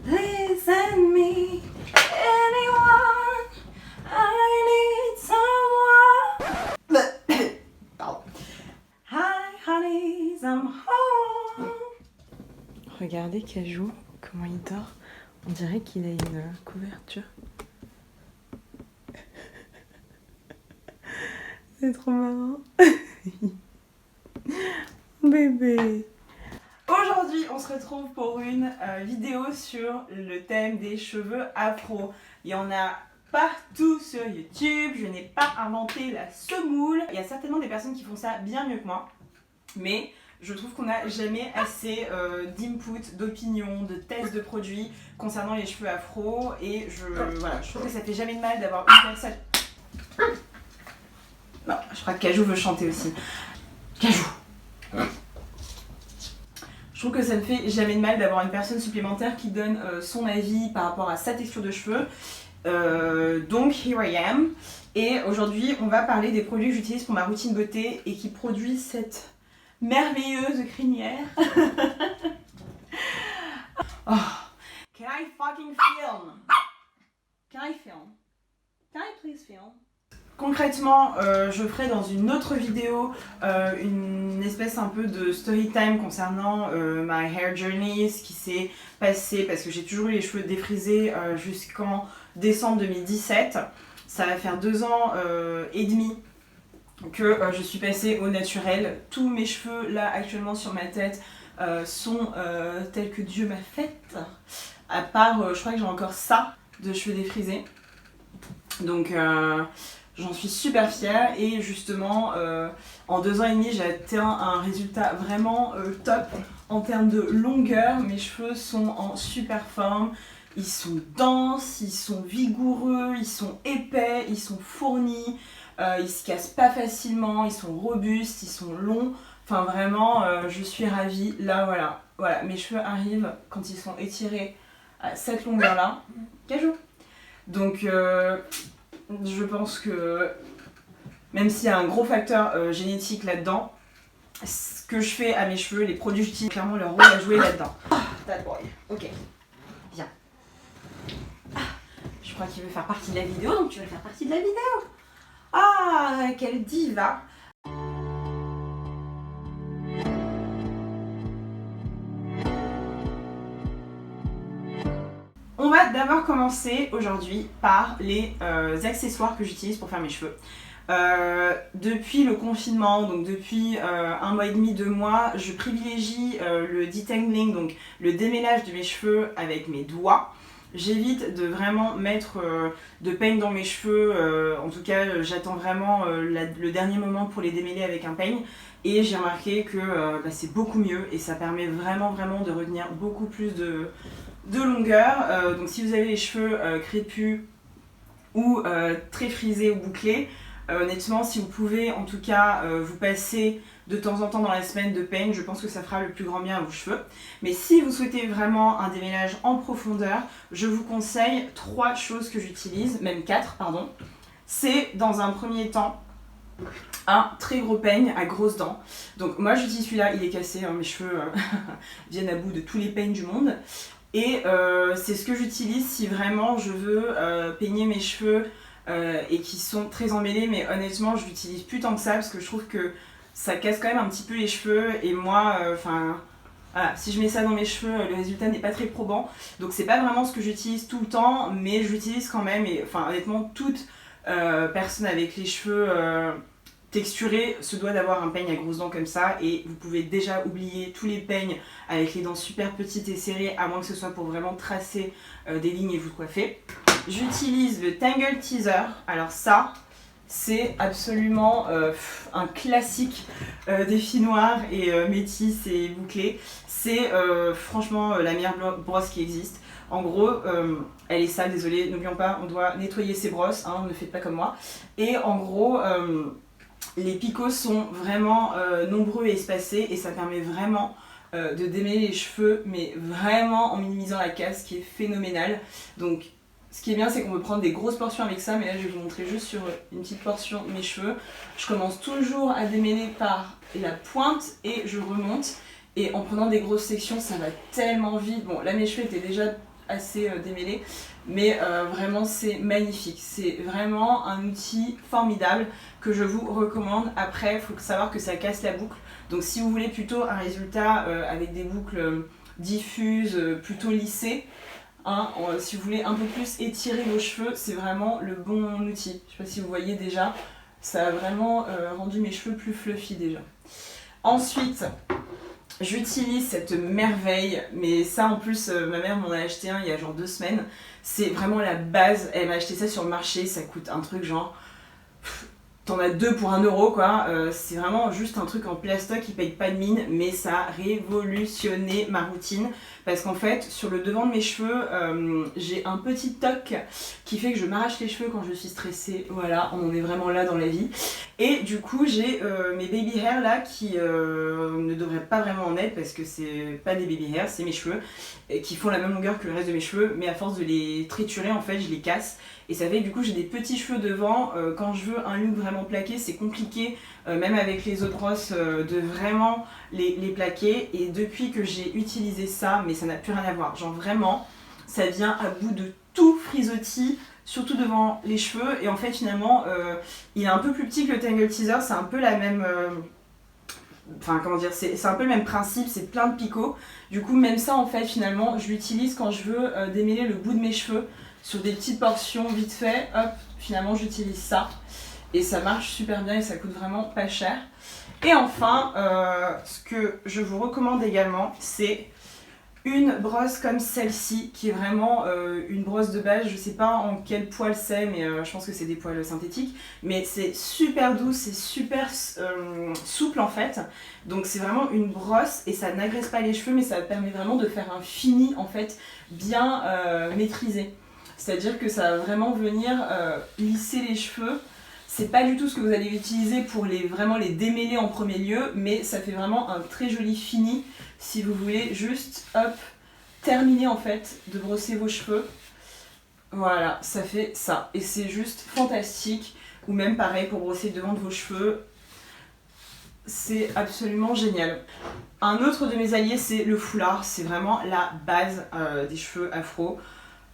please send me anyone. I need someone. Pardon. Hi honeys, I'm home. Regardez Cajou, comment il dort. On dirait qu'il a une couverture. C'est trop marrant. Bébé. Aujourd'hui, on se retrouve pour une vidéo sur le thème des cheveux afro. Il y en a partout sur YouTube. Je n'ai pas inventé la semoule. Il y a certainement des personnes qui font ça bien mieux que moi. Mais je trouve qu'on n'a jamais assez d'input, d'opinion, de tests de produits concernant les cheveux afro. Et voilà, je trouve que ça fait jamais de mal d'avoir une personne... Non, je crois que Cajou veut chanter aussi. Cajou. Je trouve que ça ne fait jamais de mal d'avoir une personne supplémentaire qui donne son avis par rapport à sa texture de cheveux. Donc, here I am. Et aujourd'hui, on va parler des produits que j'utilise pour ma routine beauté et qui produisent cette merveilleuse crinière. Oh. Can I fucking film? Can I film? Can I please film? Concrètement, je ferai dans une autre vidéo une espèce un peu de story time concernant my hair journey, ce qui s'est passé parce que j'ai toujours eu les cheveux défrisés jusqu'en décembre 2017. Ça va faire 2 ans et demi que je suis passée au naturel. Tous mes cheveux là actuellement sur ma tête sont tels que Dieu m'a faite. À part, je crois que j'ai encore ça de cheveux défrisés. Donc j'en suis super fière et justement en 2 ans et demi j'ai atteint un résultat vraiment top en termes de longueur. Mes cheveux sont en super forme, ils sont denses, ils sont vigoureux, ils sont épais, ils sont fournis, ils se cassent pas facilement, ils sont robustes, ils sont longs. Enfin vraiment je suis ravie. Là voilà, mes cheveux arrivent quand ils sont étirés à cette longueur là. Cajou. Donc je pense que même s'il y a un gros facteur génétique là-dedans, ce que je fais à mes cheveux, les produits que j'utilise, clairement leur rôle à jouer là-dedans. That boy. Ok. Viens. Je crois qu'il veut faire partie de la vidéo, donc tu vas faire partie de la vidéo. Ah, quelle diva. On va d'abord commencer aujourd'hui par les accessoires que j'utilise pour faire mes cheveux. Depuis le confinement, donc depuis 1 mois et demi, 2 mois, je privilégie le detangling, donc le démêlage de mes cheveux avec mes doigts. J'évite de vraiment mettre de peigne dans mes cheveux, en tout cas j'attends vraiment le dernier moment pour les démêler avec un peigne. Et j'ai remarqué que c'est beaucoup mieux et ça permet vraiment de retenir beaucoup plus de longueur. Donc si vous avez les cheveux crépus ou très frisés ou bouclés, honnêtement si vous pouvez en tout cas vous passer de temps en temps dans la semaine de peigne, je pense que ça fera le plus grand bien à vos cheveux. Mais si vous souhaitez vraiment un démêlage en profondeur, je vous conseille 3 choses que j'utilise, même 4 pardon. C'est dans un premier temps un très gros peigne à grosses dents. Donc moi j'utilise celui-là, il est cassé, hein, mes cheveux viennent à bout de tous les peignes du monde. Et c'est ce que j'utilise si vraiment je veux peigner mes cheveux et qui sont très emmêlés, mais honnêtement je l'utilise plus tant que ça parce que je trouve que ça casse quand même un petit peu les cheveux et moi, voilà, si je mets ça dans mes cheveux, le résultat n'est pas très probant. Donc c'est pas vraiment ce que j'utilise tout le temps, mais je l'utilise quand même et honnêtement toute personne avec les cheveux texturé se doit d'avoir un peigne à grosses dents comme ça et vous pouvez déjà oublier tous les peignes avec les dents super petites et serrées à moins que ce soit pour vraiment tracer des lignes et vous coiffer. J'utilise le Tangle Teaser, alors ça c'est absolument un classique des filles noires et métisses et bouclées. C'est franchement la meilleure brosse qui existe. En gros, elle est sale, désolée, n'oublions pas, on doit nettoyer ses brosses, hein, ne faites pas comme moi. Et en gros, les picots sont vraiment nombreux et espacés et ça permet vraiment de démêler les cheveux, mais vraiment en minimisant la casse, qui est phénoménal. Donc, ce qui est bien, c'est qu'on peut prendre des grosses portions avec ça, mais là je vais vous montrer juste sur une petite portion mes cheveux. Je commence toujours à démêler par la pointe et je remonte. Et en prenant des grosses sections, ça va tellement vite. Bon, là mes cheveux étaient déjà assez démêlés. Mais vraiment c'est magnifique, c'est vraiment un outil formidable que je vous recommande. Après il faut savoir que ça casse la boucle, donc si vous voulez plutôt un résultat avec des boucles diffuses, plutôt lissées, hein, si vous voulez un peu plus étirer vos cheveux, c'est vraiment le bon outil. Je sais pas si vous voyez déjà, ça a vraiment rendu mes cheveux plus fluffy déjà. Ensuite, j'utilise cette merveille, mais ça en plus ma mère m'en a acheté un il y a genre 2 semaines. C'est vraiment la base, elle m'a acheté ça sur le marché, ça coûte un truc genre... T'en as 2 pour 1 euro quoi, c'est vraiment juste un truc en plastoc qui paye pas de mine, mais ça a révolutionné ma routine. Parce qu'en fait, sur le devant de mes cheveux, j'ai un petit toc qui fait que je m'arrache les cheveux quand je suis stressée. Voilà, on en est vraiment là dans la vie. Et du coup, j'ai mes baby hair là qui ne devraient pas vraiment en être parce que c'est pas des baby hair, c'est mes cheveux et qui font la même longueur que le reste de mes cheveux, mais à force de les triturer, en fait, je les casse. Et ça fait que du coup j'ai des petits cheveux devant, quand je veux un look vraiment plaqué c'est compliqué, même avec les autres brosses, de vraiment les plaquer. Et depuis que j'ai utilisé ça, mais ça n'a plus rien à voir, genre vraiment ça vient à bout de tout frisottis, surtout devant les cheveux. Et en fait finalement il est un peu plus petit que le Tangle Teezer, c'est un peu la même... Enfin comment dire, c'est un peu le même principe, c'est plein de picots. Du coup même ça en fait finalement je l'utilise quand je veux démêler le bout de mes cheveux. Sur des petites portions vite fait, hop, finalement j'utilise ça. Et ça marche super bien et ça coûte vraiment pas cher. Et enfin, ce que je vous recommande également, c'est une brosse comme celle-ci, qui est vraiment une brosse de base. Je sais pas en quel poil c'est, mais je pense que c'est des poils synthétiques. Mais c'est super doux, c'est super souple en fait. Donc c'est vraiment une brosse et ça n'agresse pas les cheveux, mais ça permet vraiment de faire un fini en fait bien maîtrisé. C'est-à-dire que ça va vraiment venir lisser les cheveux. C'est pas du tout ce que vous allez utiliser pour vraiment les démêler en premier lieu, mais ça fait vraiment un très joli fini si vous voulez juste, hop, terminer en fait de brosser vos cheveux. Voilà, ça fait ça. Et c'est juste fantastique. Ou même pareil pour brosser le devant de vos cheveux. C'est absolument génial. Un autre de mes alliés, c'est le foulard. C'est vraiment la base des cheveux afro.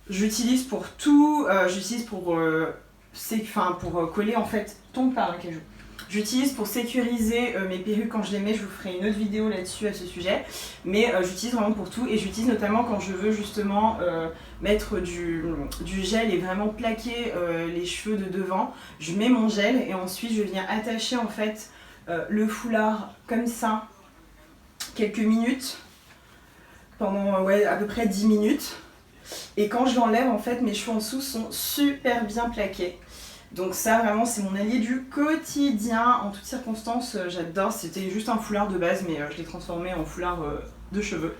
J'utilise pour tout, j'utilise pour coller en fait, tombe par un cajou. J'utilise pour sécuriser mes perruques quand je les mets, je vous ferai une autre vidéo là-dessus à ce sujet. Mais j'utilise vraiment pour tout et j'utilise notamment quand je veux justement mettre du gel et vraiment plaquer les cheveux de devant. Je mets mon gel et ensuite je viens attacher en fait le foulard comme ça quelques minutes, pendant à peu près 10 minutes. Et quand je l'enlève, en fait, mes cheveux en dessous sont super bien plaqués. Donc ça, vraiment, c'est mon allié du quotidien. En toutes circonstances, j'adore. C'était juste un foulard de base, mais je l'ai transformé en foulard de cheveux.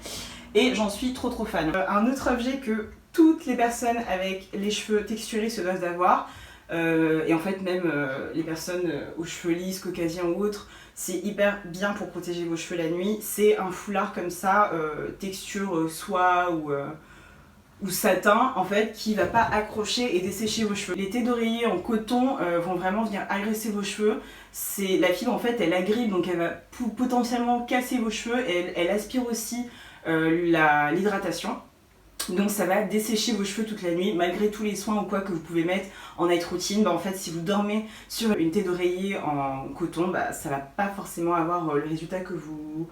Et j'en suis trop fan. Un autre objet que toutes les personnes avec les cheveux texturés se doivent d'avoir, et en fait même les personnes aux cheveux lisses, caucasiens ou autres, c'est hyper bien pour protéger vos cheveux la nuit. C'est un foulard comme ça, texture soie ou satin en fait, qui va pas accrocher et dessécher vos cheveux. Les thés d'oreiller en coton vont vraiment venir agresser vos cheveux. La fibre en fait elle agrippe, donc elle va potentiellement casser vos cheveux et elle aspire aussi l'hydratation. Donc ça va dessécher vos cheveux toute la nuit, malgré tous les soins ou quoi que vous pouvez mettre en night routine. En fait si vous dormez sur une thé d'oreiller en coton, ça va pas forcément avoir le résultat que vous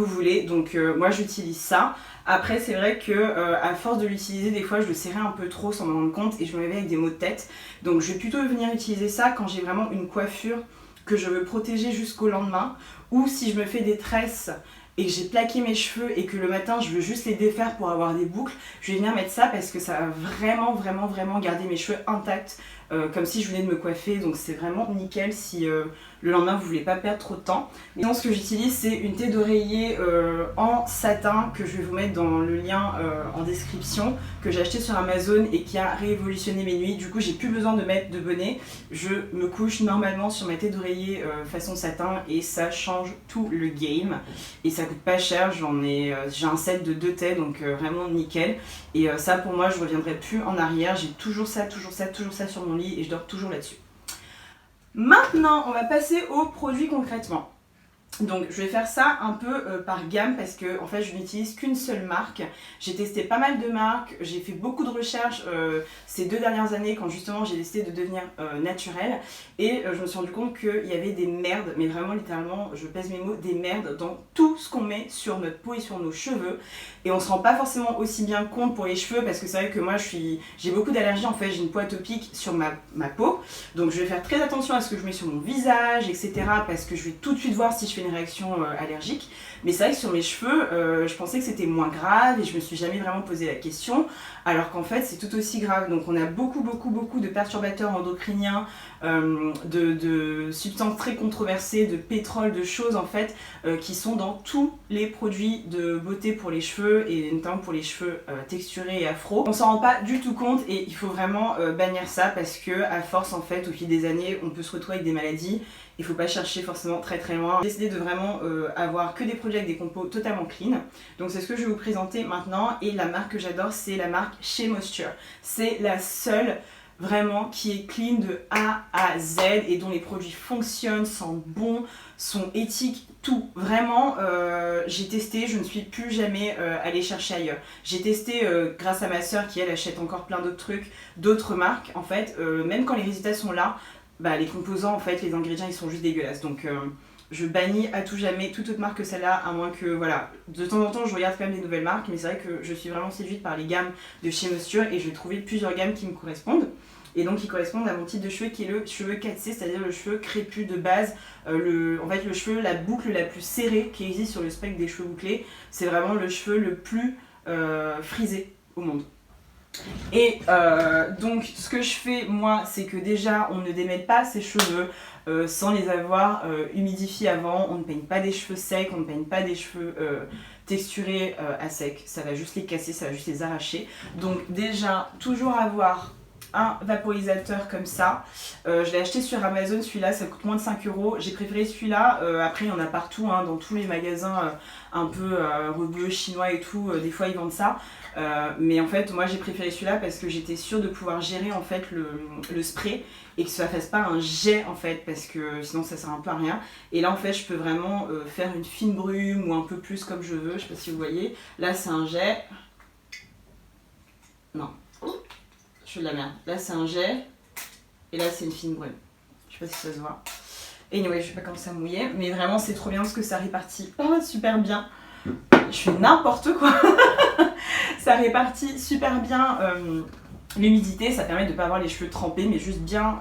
voulez. Donc moi j'utilise ça. Après c'est vrai que à force de l'utiliser, des fois je le serrais un peu trop sans m'en rendre compte et je me réveille avec des maux de tête. Donc je vais plutôt venir utiliser ça quand j'ai vraiment une coiffure que je veux protéger jusqu'au lendemain, ou si je me fais des tresses et que j'ai plaqué mes cheveux et que le matin je veux juste les défaire pour avoir des boucles, je vais venir mettre ça parce que ça va vraiment garder mes cheveux intacts, comme si je venais de me coiffer. Donc c'est vraiment nickel si le lendemain vous voulez pas perdre trop de temps. Et donc ce que j'utilise, c'est une thé d'oreiller en satin que je vais vous mettre dans le lien en description, que j'ai acheté sur Amazon et qui a révolutionné mes nuits. Du coup j'ai plus besoin de mettre de bonnet, je me couche normalement sur ma thé d'oreiller façon satin et ça change tout le game. Et ça coûte pas cher, j'ai un set de 2 thés, donc vraiment nickel. Et ça pour moi je reviendrai plus en arrière, j'ai toujours ça sur mon lit et je dors toujours là-dessus. Maintenant on va passer aux produits concrètement. Donc je vais faire ça un peu par gamme parce que en fait je n'utilise qu'une seule marque. J'ai testé pas mal de marques, j'ai fait beaucoup de recherches ces 2 dernières années quand justement j'ai décidé de devenir naturelle et je me suis rendu compte qu'il y avait des merdes, mais vraiment littéralement, je pèse mes mots, des merdes dans tout ce qu'on met sur notre peau et sur nos cheveux et on se rend pas forcément aussi bien compte pour les cheveux parce que c'est vrai que moi j'ai beaucoup d'allergies en fait, j'ai une peau atopique sur ma peau, donc je vais faire très attention à ce que je mets sur mon visage etc parce que je vais tout de suite voir si je fais une réaction allergique. Mais c'est vrai que sur mes cheveux, je pensais que c'était moins grave et je me suis jamais vraiment posé la question, alors qu'en fait c'est tout aussi grave. Donc on a beaucoup de perturbateurs endocriniens, de substances très controversées, de pétrole, de choses en fait qui sont dans tous les produits de beauté pour les cheveux et notamment pour les cheveux texturés et afro. On s'en rend pas du tout compte et il faut vraiment bannir ça parce que à force en fait au fil des années on peut se retrouver avec des maladies. Il faut pas chercher forcément très loin. J'ai décidé de vraiment avoir que des produits avec des compos totalement clean. Donc c'est ce que je vais vous présenter maintenant. Et la marque que j'adore, c'est la marque Shea Moisture. C'est la seule vraiment qui est clean de A à Z et dont les produits fonctionnent, sentent bon, sont éthiques, tout. Vraiment, j'ai testé, je ne suis plus jamais allée chercher ailleurs. J'ai testé grâce à ma soeur qui elle achète encore plein d'autres trucs, d'autres marques. En fait, même quand les résultats sont là, bah, les composants, en fait, les ingrédients, ils sont juste dégueulasses. Donc, je bannis à tout jamais toute autre marque que celle-là, à moins que, voilà, de temps en temps, je regarde quand même des nouvelles marques, mais c'est vrai que je suis vraiment séduite par les gammes de chez Moisture et je vais trouver plusieurs gammes qui me correspondent. Et donc, qui correspondent à mon type de cheveux qui est le cheveu 4C, c'est-à-dire le cheveu crépus de base. En fait, le cheveu, la boucle la plus serrée qui existe sur le spectre des cheveux bouclés, c'est vraiment le cheveu le plus frisé au monde. Et donc ce que je fais moi c'est que déjà on ne démêle pas ses cheveux sans les avoir humidifiés avant, on ne peigne pas des cheveux secs, on ne peigne pas des cheveux texturés à sec, ça va juste les casser, ça va juste les arracher. Donc déjà toujours avoir un vaporisateur comme ça, je l'ai acheté sur Amazon, celui-là ça coûte moins de 5 €, j'ai préféré celui-là, après il y en a partout hein, dans tous les magasins un peu rebeux chinois et tout, des fois ils vendent ça, mais en fait moi j'ai préféré celui-là parce que j'étais sûre de pouvoir gérer en fait le spray et que ça fasse pas un jet en fait parce que sinon ça sert un peu à rien. Et là en fait je peux vraiment faire une fine brume ou un peu plus comme je veux, je sais pas si vous voyez, là c'est un jet, non. Je fais de la merde. Là c'est un jet et là c'est une fine brume. Je sais pas si ça se voit. Anyway, je vais pas commencer à mouiller, mais vraiment c'est trop bien parce que ça répartit super bien. Je fais n'importe quoi. Ça répartit super bien l'humidité, ça permet de ne pas avoir les cheveux trempés mais juste bien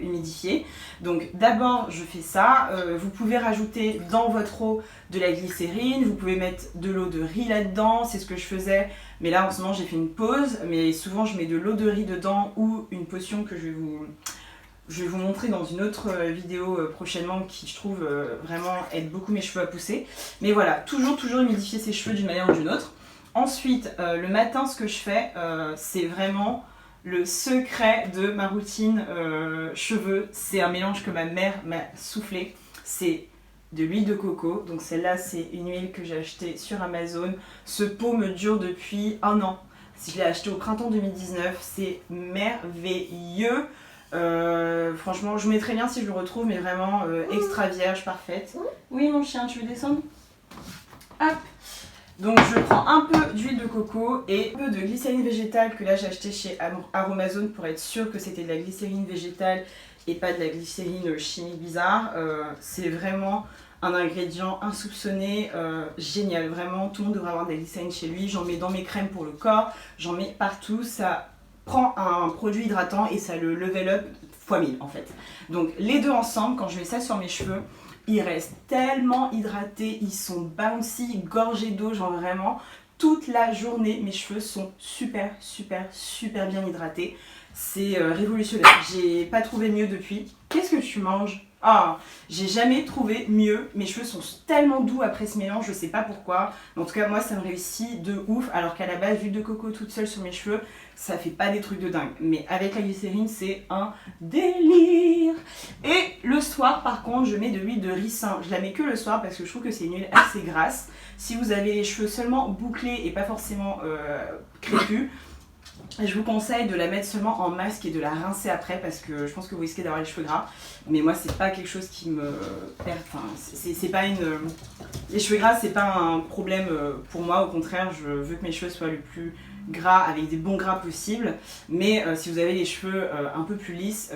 humidifiés. Donc d'abord je fais ça, vous pouvez rajouter dans votre eau de la glycérine, vous pouvez mettre de l'eau de riz là-dedans, c'est ce que je faisais, mais là en ce moment j'ai fait une pause, mais souvent je mets de l'eau de riz dedans ou une potion que je vais vous montrer dans une autre vidéo prochainement qui je trouve vraiment aide beaucoup mes cheveux à pousser. Mais voilà, toujours humidifier ses cheveux d'une manière ou d'une autre. Ensuite, le matin, ce que je fais, c'est vraiment le secret de ma routine cheveux. C'est un mélange que ma mère m'a soufflé. C'est de l'huile de coco. Donc celle-là, c'est une huile que j'ai achetée sur Amazon. Ce pot me dure depuis 1 an. Je l'ai acheté au printemps 2019. C'est merveilleux. Franchement, je vous mettrai bien si je le retrouve, mais vraiment extra vierge, parfaite. Oui, mon chien, tu veux descendre? Hop. Donc je prends un peu d'huile de coco et un peu de glycérine végétale que là j'ai acheté chez Aromazone pour être sûr que c'était de la glycérine végétale et pas de la glycérine chimique bizarre. C'est vraiment un ingrédient insoupçonné, génial, vraiment tout le monde devrait avoir de la glycérine chez lui. J'en mets dans mes crèmes pour le corps, j'en mets partout, ça prend un produit hydratant et ça le level up x 1000 en fait. Donc les deux ensemble, quand je mets ça sur mes cheveux, ils restent tellement hydratés, ils sont bouncy, gorgés d'eau, genre vraiment toute la journée mes cheveux sont super bien hydratés. C'est révolutionnaire, j'ai pas trouvé mieux depuis. Qu'est-ce que tu manges? Ah, j'ai jamais trouvé mieux, mes cheveux sont tellement doux après ce mélange, je sais pas pourquoi. En tout cas moi ça me réussit de ouf, alors qu'à la base l'huile de coco toute seule sur mes cheveux, ça fait pas des trucs de dingue. Mais avec la glycérine c'est un délire. Et le soir par contre je mets de l'huile de ricin, je la mets que le soir parce que je trouve que c'est une huile assez grasse. Si vous avez les cheveux seulement bouclés et pas forcément crépus, Je vous conseille de la mettre seulement en masque et de la rincer après parce que je pense que vous risquez d'avoir les cheveux gras. Mais moi, c'est pas quelque chose qui me perd. Enfin, c'est pas une. Les cheveux gras, c'est pas un problème pour moi. Au contraire, je veux que mes cheveux soient le plus gras avec des bons gras possibles. Mais si vous avez les cheveux un peu plus lisses,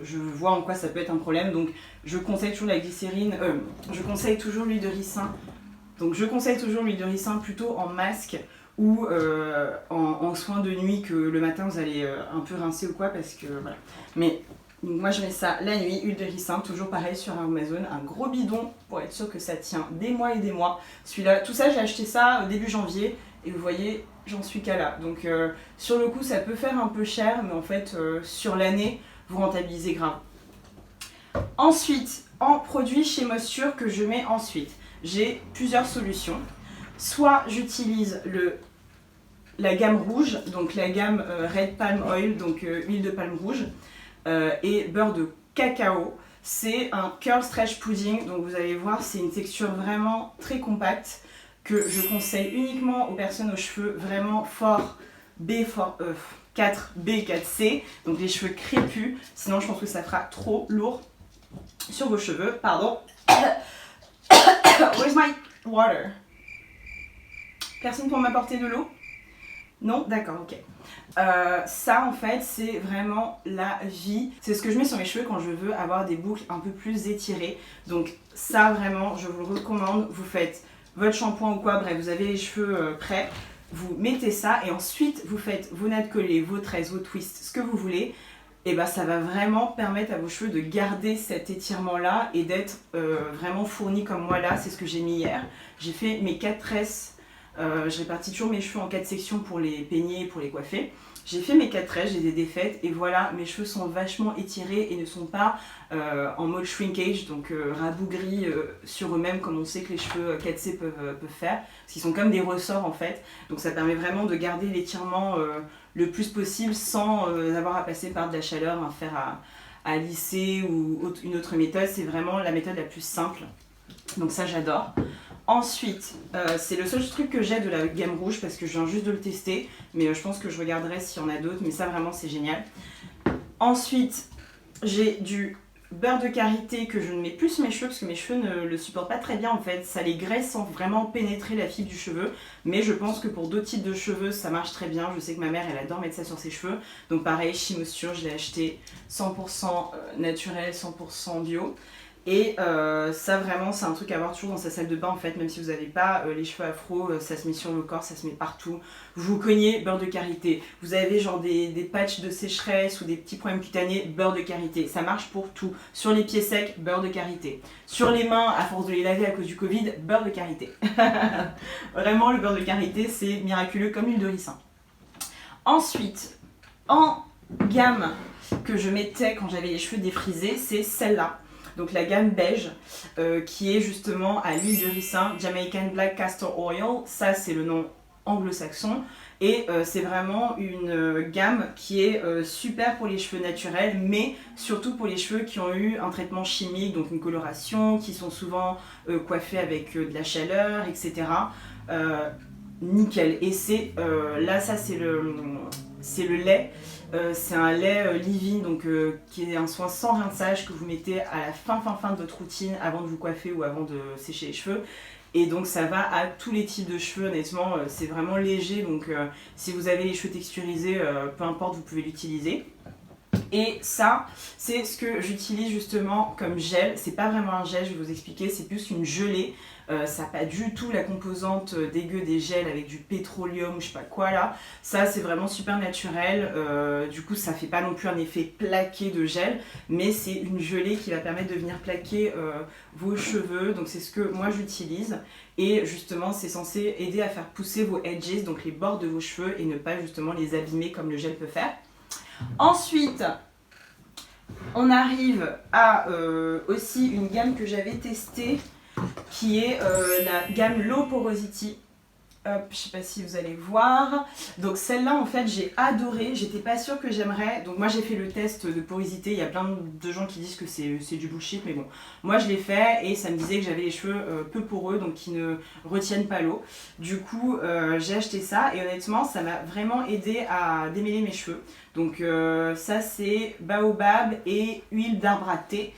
je vois en quoi ça peut être un problème. Donc, je conseille toujours la glycérine. Je conseille toujours l'huile de ricin. Donc, je conseille toujours l'huile de ricin plutôt en masque ou en soin de nuit que le matin vous allez un peu rincer ou quoi parce que voilà. Mais moi je mets ça la nuit, huile de ricin, toujours pareil sur Amazon, un gros bidon pour être sûr que ça tient des mois et des mois. Celui-là, tout ça j'ai acheté ça au début janvier et vous voyez j'en suis qu'à là. Donc sur le coup ça peut faire un peu cher mais en fait sur l'année vous rentabilisez grave. Ensuite, en produit chez Moisture que je mets ensuite, j'ai plusieurs solutions. Soit j'utilise la gamme rouge, donc la gamme Red Palm Oil, donc huile de palme rouge, et beurre de cacao. C'est un curl stretch pudding, donc vous allez voir, c'est une texture vraiment très compacte que je conseille uniquement aux personnes aux cheveux vraiment forts, 4B, 4C, donc les cheveux crépus, sinon je pense que ça fera trop lourd sur vos cheveux. Pardon. Where's my water? Personne pour m'apporter de l'eau? Non? D'accord, ok. Ça en fait c'est vraiment la vie. C'est ce que je mets sur mes cheveux quand je veux avoir des boucles un peu plus étirées. Donc ça vraiment je vous le recommande. Vous faites votre shampoing ou quoi, bref vous avez les cheveux prêts. Vous mettez ça et ensuite vous faites vos nattes collées, vos tresses, vos twists, ce que vous voulez. Et bah ça va vraiment permettre à vos cheveux de garder cet étirement là et d'être vraiment fournis comme moi là. C'est ce que j'ai mis hier. J'ai fait mes 4 tresses. Je répartis toujours mes cheveux en 4 sections pour les peigner et pour les coiffer. J'ai fait mes 4 tresses, j'ai des défaites et voilà, mes cheveux sont vachement étirés et ne sont pas en mode shrinkage, donc rabougris sur eux-mêmes comme on sait que les cheveux 4C peuvent faire, parce qu'ils sont comme des ressorts en fait. Donc ça permet vraiment de garder l'étirement le plus possible sans avoir à passer par de la chaleur, un fer à lisser ou une autre méthode. C'est vraiment la méthode la plus simple. Donc ça j'adore. Ensuite, c'est le seul truc que j'ai de la gamme rouge parce que je viens juste de le tester, mais je pense que je regarderai s'il y en a d'autres, mais ça vraiment c'est génial. Ensuite, j'ai du beurre de karité que je ne mets plus sur mes cheveux parce que mes cheveux ne le supportent pas très bien en fait, ça les graisse sans vraiment pénétrer la fibre du cheveu, mais je pense que pour d'autres types de cheveux ça marche très bien. Je sais que ma mère elle adore mettre ça sur ses cheveux, donc pareil chez Moisture je l'ai acheté 100% naturel, 100% bio. Et ça vraiment c'est un truc à avoir toujours dans sa salle de bain en fait, même si vous n'avez pas les cheveux afro, ça se met sur le corps, ça se met partout. Vous cognez, beurre de karité. Vous avez genre des patchs de sécheresse ou des petits problèmes cutanés, beurre de karité. Ça marche pour tout. Sur les pieds secs, beurre de karité. Sur les mains, à force de les laver à cause du Covid, beurre de karité. Vraiment le beurre de karité c'est miraculeux comme l'huile de ricin. Ensuite, en gamme que je mettais quand j'avais les cheveux défrisés, c'est celle-là. Donc la gamme beige qui est justement à l'huile de ricin, Jamaican Black Castor Oil, ça c'est le nom anglo-saxon et c'est vraiment une gamme qui est super pour les cheveux naturels mais surtout pour les cheveux qui ont eu un traitement chimique, donc une coloration, qui sont souvent coiffés avec de la chaleur, etc. Nickel. Et c'est là ça c'est le lait. C'est un lait leave-in donc qui est un soin sans rinçage que vous mettez à la fin de votre routine avant de vous coiffer ou avant de sécher les cheveux. Et donc ça va à tous les types de cheveux, honnêtement c'est vraiment léger, donc si vous avez les cheveux texturisés, peu importe, vous pouvez l'utiliser. Et ça, c'est ce que j'utilise justement comme gel. C'est pas vraiment un gel, je vais vous expliquer, c'est plus une gelée. Ça n'a pas du tout la composante dégueu des gels avec du pétroleum ou je sais pas quoi là. Ça c'est vraiment super naturel, du coup ça fait pas non plus un effet plaqué de gel, mais c'est une gelée qui va permettre de venir plaquer vos cheveux, donc c'est ce que moi j'utilise. Et justement c'est censé aider à faire pousser vos edges, donc les bords de vos cheveux, et ne pas justement les abîmer comme le gel peut faire. Ensuite, on arrive à aussi une gamme que j'avais testée qui est la gamme Low Porosity. Hop, je sais pas si vous allez voir. Donc celle-là en fait j'ai adoré, j'étais pas sûre que j'aimerais. Donc moi j'ai fait le test de porosité, il y a plein de gens qui disent que c'est du bullshit, mais bon. Moi je l'ai fait et ça me disait que j'avais les cheveux peu poreux, donc qui ne retiennent pas l'eau. Du coup j'ai acheté ça et honnêtement ça m'a vraiment aidé à démêler mes cheveux. Donc ça c'est baobab et huile d'arbre à thé.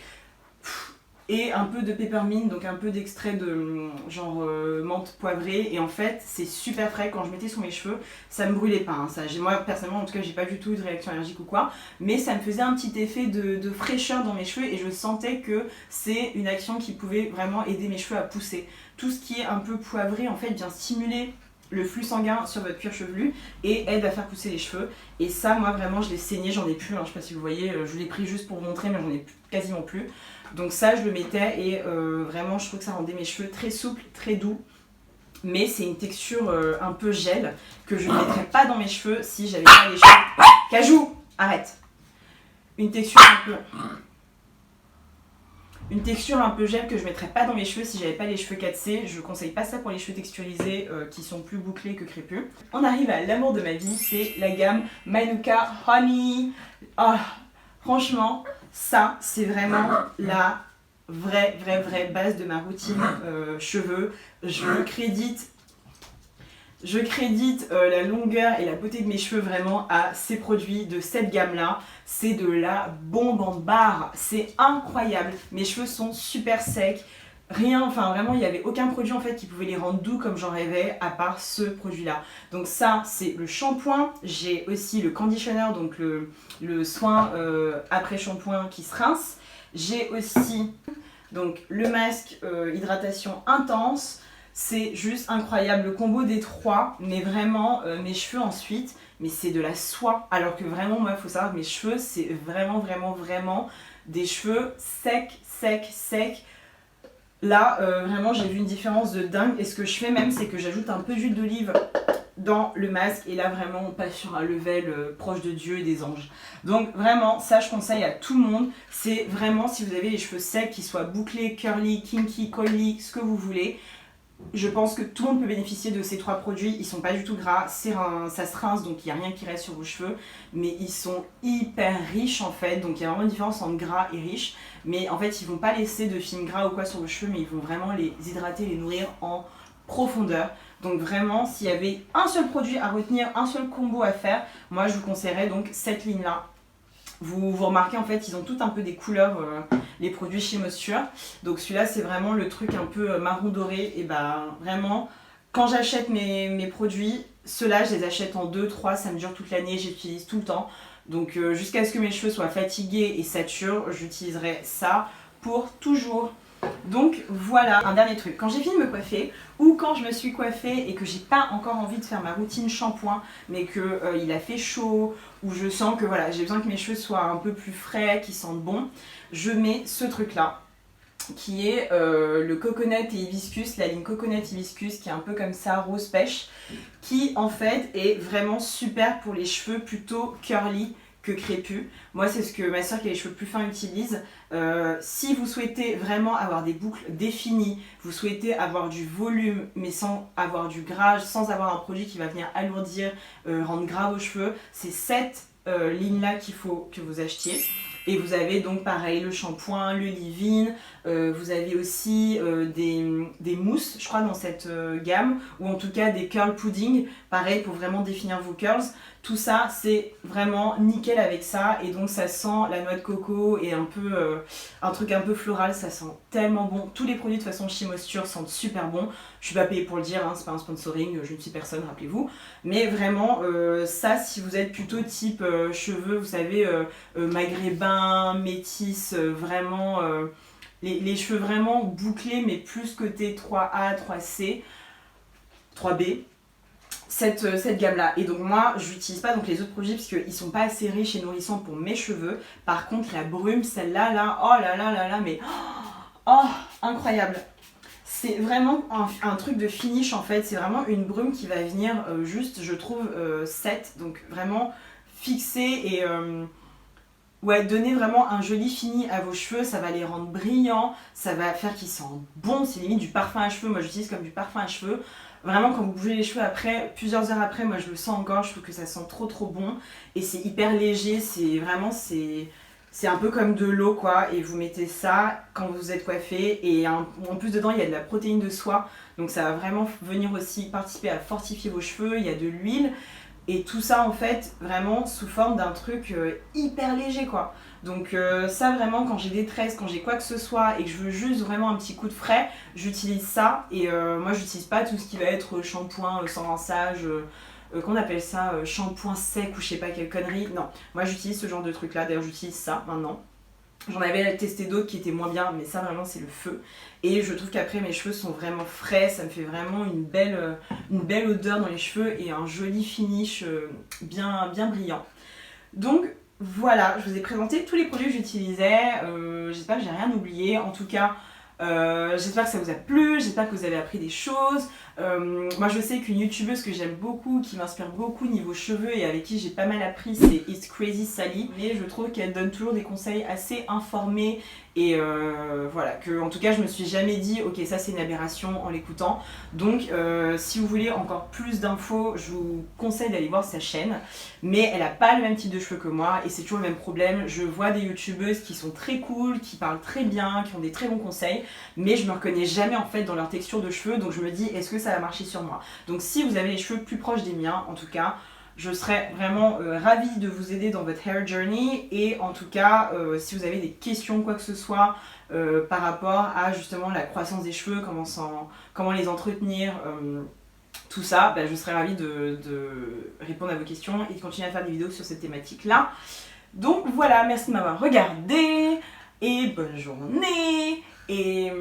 Et un peu de peppermint, donc un peu d'extrait de genre menthe poivrée. Et en fait, c'est super frais. Quand je mettais sur mes cheveux, ça me brûlait pas. Hein. Moi, personnellement, en tout cas, j'ai pas du tout eu de réaction allergique ou quoi. Mais ça me faisait un petit effet de fraîcheur dans mes cheveux. Et je sentais que c'est une action qui pouvait vraiment aider mes cheveux à pousser. Tout ce qui est un peu poivré, en fait, vient stimuler le flux sanguin sur votre cuir chevelu et aide à faire pousser les cheveux. Et ça, moi, vraiment, je l'ai saigné. J'en ai plus. Hein. Je sais pas si vous voyez, je l'ai pris juste pour vous montrer, mais j'en ai quasiment plus. Donc ça je le mettais et vraiment je trouve que ça rendait mes cheveux très souples, très doux. Mais c'est une texture un peu gel que je ne mettrais pas dans mes cheveux si j'avais pas les cheveux... Cajou, arrête. Une texture un peu gel que je ne mettrais pas dans mes cheveux si j'avais pas les cheveux 4C. Je conseille pas ça pour les cheveux texturisés qui sont plus bouclés que crépus. On arrive à l'amour de ma vie, c'est la gamme Manuka Honey. Oh, franchement, ça c'est vraiment la vraie base de ma routine cheveux. Je crédite la longueur et la beauté de mes cheveux vraiment à ces produits de cette gamme là. C'est de la bombe en barre, c'est incroyable. Mes cheveux sont super secs. Rien, enfin vraiment il n'y avait aucun produit en fait qui pouvait les rendre doux comme j'en rêvais à part ce produit là. Donc ça c'est le shampoing, j'ai aussi le conditioner, donc le soin après shampoing qui se rince. J'ai aussi donc le masque hydratation intense, c'est juste incroyable le combo des trois, mais vraiment mes cheveux ensuite, mais c'est de la soie, alors que vraiment moi il faut savoir que mes cheveux c'est vraiment des cheveux secs. Là, vraiment, j'ai vu une différence de dingue. Et ce que je fais même, c'est que j'ajoute un peu d'huile d'olive dans le masque. Et là, vraiment, on passe sur un level proche de Dieu et des anges. Donc, vraiment, ça, je conseille à tout le monde. C'est vraiment, si vous avez les cheveux secs, qu'ils soient bouclés, curly, kinky, coily, ce que vous voulez. Je pense que tout le monde peut bénéficier de ces trois produits. Ils sont pas du tout gras, ça se rince, donc il n'y a rien qui reste sur vos cheveux. Mais ils sont hyper riches en fait, donc il y a vraiment une différence entre gras et riche. Mais en fait, ils vont pas laisser de films gras ou quoi sur vos cheveux, mais ils vont vraiment les hydrater, les nourrir en profondeur. Donc vraiment, s'il y avait un seul produit à retenir, un seul combo à faire, moi je vous conseillerais donc cette ligne-là. Vous remarquez en fait ils ont toutes un peu des couleurs les produits chez Moisture. Donc celui-là c'est vraiment le truc un peu marron doré. Et bah vraiment quand j'achète mes produits, ceux-là je les achète en 2-3, ça me dure toute l'année, j'utilise tout le temps. Donc jusqu'à ce que mes cheveux soient fatigués et saturent, j'utiliserai ça pour toujours. Donc voilà, un dernier truc, quand j'ai fini de me coiffer ou quand je me suis coiffée et que j'ai pas encore envie de faire ma routine shampoing mais que il a fait chaud ou je sens que voilà, j'ai besoin que mes cheveux soient un peu plus frais, qu'ils sentent bon, je mets ce truc là qui est le coconut et hibiscus, la ligne coconut hibiscus qui est un peu comme ça, rose pêche, qui en fait est vraiment super pour les cheveux plutôt curly que crépus. Moi c'est ce que ma soeur qui a les cheveux plus fins utilise. Si vous souhaitez vraiment avoir des boucles définies, vous souhaitez avoir du volume mais sans avoir du gras, sans avoir un produit qui va venir alourdir, rendre gras vos cheveux, c'est cette ligne là qu'il faut que vous achetiez. Et vous avez donc pareil le shampoing, le leave-in, vous avez aussi des mousses je crois dans cette gamme, ou en tout cas des curl pudding, pareil pour vraiment définir vos curls. Tout ça c'est vraiment nickel avec ça et donc ça sent la noix de coco et un peu un truc un peu floral, ça sent tellement bon. Tous les produits de toute façon chez Moisture sentent super bon. Je suis pas payée pour le dire, hein, c'est pas un sponsoring, je ne suis personne, rappelez-vous. Mais vraiment ça si vous êtes plutôt type cheveux, vous savez maghrébin, métis, vraiment les cheveux vraiment bouclés mais plus côté 3A, 3C, 3B. Cette gamme là, et donc moi je n'utilise pas donc les autres produits parce qu'ils sont pas assez riches et nourrissants pour mes cheveux. Par contre la brume, celle-là là, oh là mais oh incroyable. C'est vraiment un truc de finish en fait, c'est vraiment une brume qui va venir juste je trouve set, donc vraiment fixer et ouais, donner vraiment un joli fini à vos cheveux, ça va les rendre brillants, ça va faire qu'ils sentent bon, c'est limite du parfum à cheveux, moi j'utilise comme du parfum à cheveux. Vraiment quand vous bougez les cheveux après, plusieurs heures après, moi je le sens encore, je trouve que ça sent trop bon. Et c'est hyper léger, c'est vraiment, c'est un peu comme de l'eau quoi. Et vous mettez ça quand vous êtes coiffé. Et en plus dedans il y a de la protéine de soie. Donc ça va vraiment venir aussi participer à fortifier vos cheveux. Il y a de l'huile. Et tout ça en fait vraiment sous forme d'un truc hyper léger quoi. Donc ça vraiment quand j'ai des tresses, quand j'ai quoi que ce soit et que je veux juste vraiment un petit coup de frais, j'utilise ça. Et moi j'utilise pas tout ce qui va être shampoing sans rinçage, qu'on appelle ça shampoing sec ou je sais pas quelle connerie. Non, moi j'utilise ce genre de truc là, d'ailleurs j'utilise ça maintenant. J'en avais testé d'autres qui étaient moins bien, mais ça vraiment c'est le feu. Et je trouve qu'après mes cheveux sont vraiment frais, ça me fait vraiment une belle odeur dans les cheveux et un joli finish bien brillant. Donc voilà, je vous ai présenté tous les produits que j'utilisais, j'espère que j'ai rien oublié. En tout cas, j'espère que ça vous a plu, j'espère que vous avez appris des choses. Moi je sais qu'une youtubeuse que j'aime beaucoup, qui m'inspire beaucoup niveau cheveux et avec qui j'ai pas mal appris, c'est It's Crazy Sally. Mais je trouve qu'elle donne toujours des conseils assez informés et voilà, que en tout cas je me suis jamais dit ok ça c'est une aberration en l'écoutant. Donc si vous voulez encore plus d'infos, je vous conseille d'aller voir sa chaîne. Mais elle a pas le même type de cheveux que moi et c'est toujours le même problème. Je vois des youtubeuses qui sont très cool, qui parlent très bien, qui ont des très bons conseils, mais je me reconnais jamais en fait dans leur texture de cheveux, donc je me dis est-ce que ça va marcher sur moi. Donc si vous avez les cheveux plus proches des miens, en tout cas, je serais vraiment ravie de vous aider dans votre hair journey. Et en tout cas, si vous avez des questions, quoi que ce soit, par rapport à justement la croissance des cheveux, comment les entretenir, tout ça, bah, je serais ravie de répondre à vos questions et de continuer à faire des vidéos sur cette thématique-là. Donc voilà, merci de m'avoir regardé et bonne journée. Et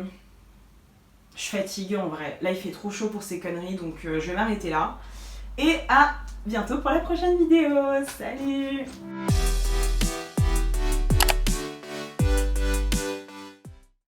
je suis fatiguée en vrai. Là, il fait trop chaud pour ces conneries, donc je vais m'arrêter là. Et à bientôt pour la prochaine vidéo. Salut!